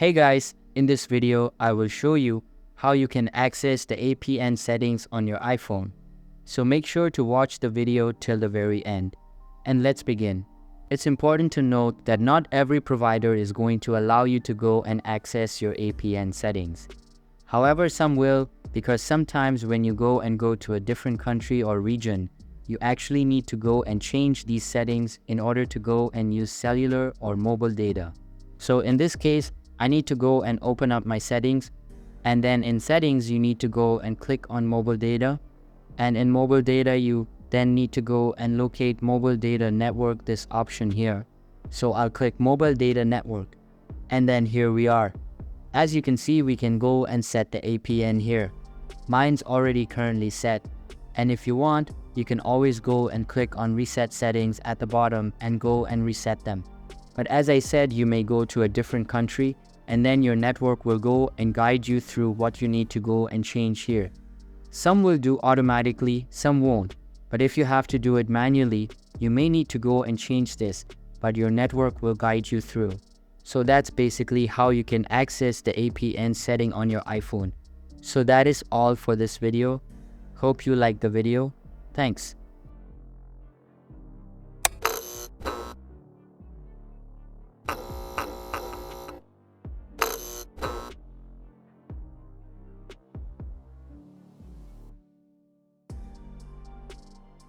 Hey guys, in this video, I will show you how you can access the APN settings on your iPhone. So make sure to watch the video till the very end. And let's begin. It's important to note that not every provider is going to allow you to go and access your APN settings. However, some will, because sometimes when you go to a different country or region, you actually need to go and change these settings in order to go and use cellular or mobile data. So in this case, I need to go and open up my settings, and then in settings you need to go and click on mobile data, and in mobile data you then need to go and locate mobile data network, this option here. So I'll click mobile data network, and then here we are. As you can see, we can go and set the APN here. Mine's already currently set, and if you want, you can always go and click on reset settings at the bottom and go and reset them. But as I said, you may go to a different country, and then your network will go and guide you through what you need to go and change here. Some will do automatically, some won't. But if you have to do it manually, you may need to go and change this, but your network will guide you through. So that's basically how you can access the APN setting on your iPhone. So that is all for this video. Hope you liked the video. Thanks.